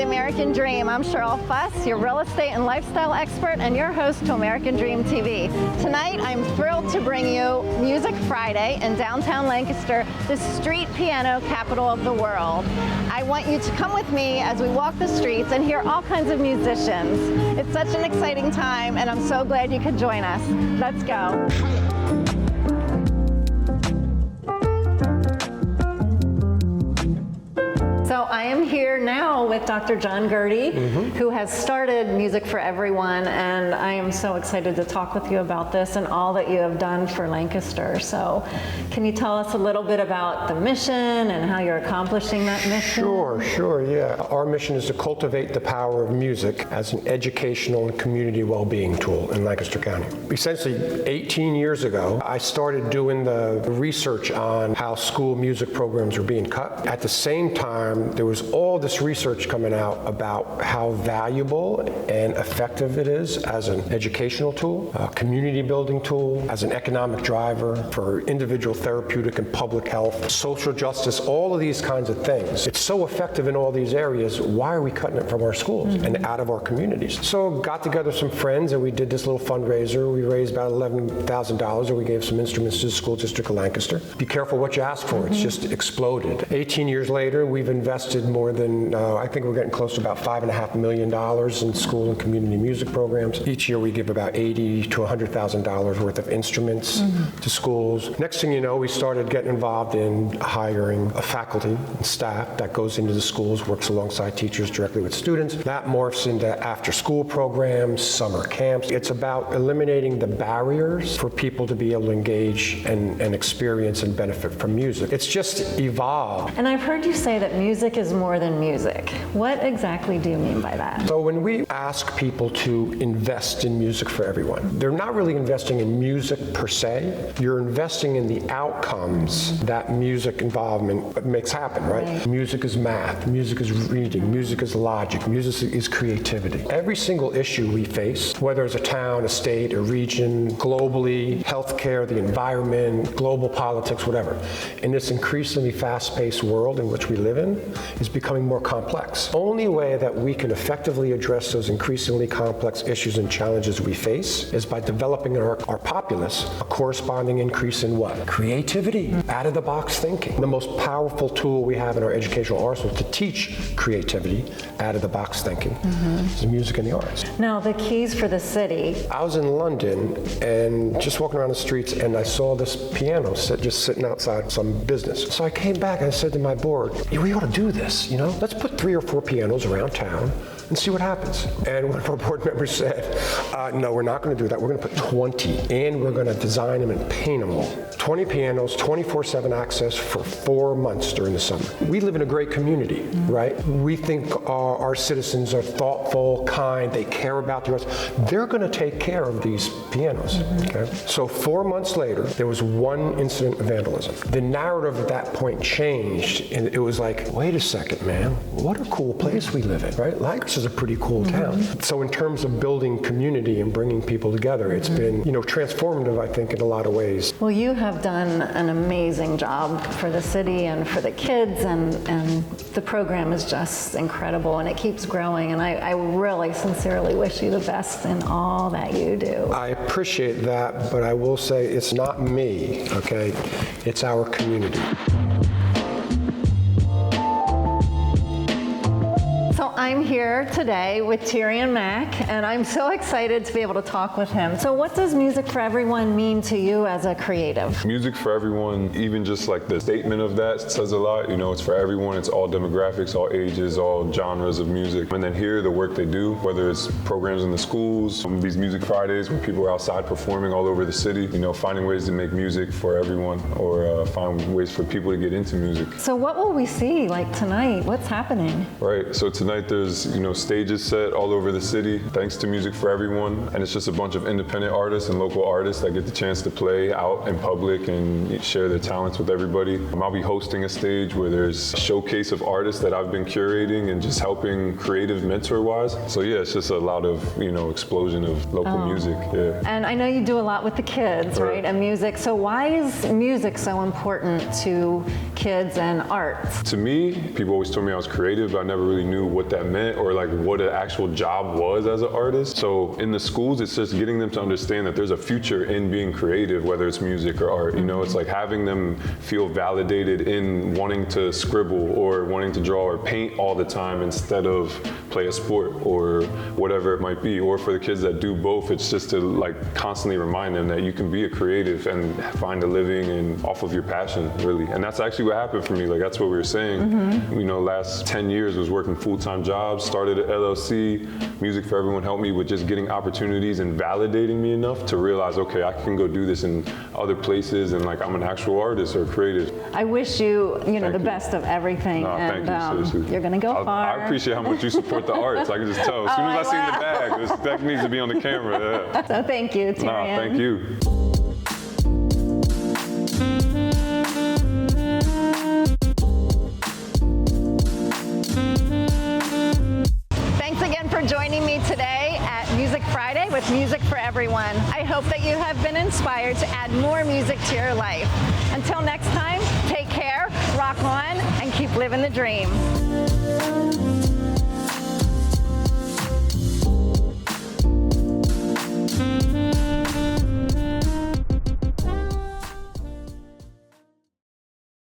the American Dream. I'm Cheryl Fuss, your real estate and lifestyle expert and your host to American Dream TV. Tonight, I'm thrilled to bring you Music Friday in downtown Lancaster, the street piano capital of the world. I want you to come with me as we walk the streets and hear all kinds of musicians. It's such an exciting time, and I'm so glad you could join us. Let's go. So I am here now with Dr. John Gertie, who has started Music for Everyone, and I am so excited to talk with you about this and all that you have done for Lancaster. So can you tell us a little bit about the mission and how you're accomplishing that mission? Sure, yeah. Our mission is to cultivate the power of music as an educational and community well-being tool in Lancaster County. Essentially, 18 years ago, I started doing the research on how school music programs were being cut. At the same time, there was all this research coming out about how valuable and effective it is as an educational tool, a community building tool, as an economic driver for individual therapeutic and public health, social justice, all of these kinds of things. It's so effective in all these areas. Why are we cutting it from our schools and out of our communities? So got together some friends and we did this little fundraiser. We raised about $11,000 and we gave some instruments to the school district of Lancaster. Be careful what you ask for. It's just exploded. 18 years later, we've invested more than, I think we're getting close to about $5.5 million in school and community music programs. Each year we give about $80,000 to $100,000 worth of instruments to schools. Next thing you know, we started getting involved in hiring a faculty and staff that goes into the schools, works alongside teachers directly with students. That morphs into after-school programs, summer camps. It's about eliminating the barriers for people to be able to engage and experience and benefit from music. It's just evolved. And I've heard you say that music is more than music. What exactly do you mean by that? So when we ask people to invest in music for everyone, they're not really investing in music per se. You're investing in the outcomes that music involvement makes happen, right? Music is math, music is reading, music is logic, music is creativity. Every single issue we face, whether it's a town, a state, a region, globally, healthcare, the environment, global politics, whatever, in this increasingly fast-paced world in which we live in, is becoming more complex. Only way that we can effectively address those increasingly complex issues and challenges we face is by developing in our populace a corresponding increase in what? Creativity, out-of-the-box thinking. The most powerful tool we have in our educational arsenal to teach creativity, out-of-the-box thinking, is music and the arts. Now, the keys for the city. I was in London and just walking around the streets and I saw this piano just sitting outside some business. So I came back and I said to my board, we ought to do this, Let's put 3 or 4 pianos around town and see what happens. And one of our board members said, no, we're not going to do that. We're going to put 20 and we're going to design them and paint them all. 20 pianos, 24/7 access for 4 months during the summer. We live in a great community, right? We think our citizens are thoughtful, kind, they care about the arts. They're going to take care of these pianos, okay? So 4 months later, there was one incident of vandalism. The narrative at that point changed and it was like, wait a second, man, what a cool place we live in, right? Lancaster's a pretty cool town. So in terms of building community and bringing people together, it's been, transformative, I think, in a lot of ways. Well, you have done an amazing job for the city and for the kids, and the program is just incredible, and it keeps growing, and I really sincerely wish you the best in all that you do. I appreciate that, but I will say it's not me, okay? It's our community. So I'm here today with Tyrion Mack, and I'm so excited to be able to talk with him. So what does Music for Everyone mean to you as a creative? Music for everyone, even just like the statement of that says a lot. It's for everyone. It's all demographics, all ages, all genres of music. And then here, the work they do, whether it's programs in the schools, these Music Fridays where people are outside performing all over the city, finding ways to make music for everyone or find ways for people to get into music. So what will we see like tonight? What's happening? Right, so tonight there's stages set all over the city thanks to Music for Everyone, and it's just a bunch of independent artists and local artists that get the chance to play out in public and share their talents with everybody. I'll be hosting a stage where there's a showcase of artists that I've been curating and just helping creative mentor-wise. So yeah, it's just a lot of explosion of local music. Yeah. And I know you do a lot with the kids, right? And music. So why is music so important to kids and arts? To me, people always told me I was creative, but I never really knew what that meant or like what an actual job was as an artist. So in the schools, it's just getting them to understand that there's a future in being creative, whether it's music or art. You know, it's like having them feel validated in wanting to scribble or wanting to draw or paint all the time instead of play a sport or whatever it might be. Or for the kids that do both, it's just to like constantly remind them that you can be a creative and find a living and off of your passion, really. And that's actually what happened for me. Like that's what we were saying. You know, last 10 years was working full-time jobs, started an LLC. Music for Everyone helped me with just getting opportunities and validating me enough to realize, okay, I can go do this in other places and like I'm an actual artist or creative. I wish you, the best of everything. No, and thank you, seriously. You're going to go far. I appreciate how much you support the arts. I can just tell. As soon as I seen the bag, that needs to be on the camera. Yeah. So thank you, Tyrion. No, thank you. Thanks again for joining me today at Music Friday with Music for Everyone. I hope that you have been inspired to add more music to your life. Until next time, take care, rock on, and keep living the dream.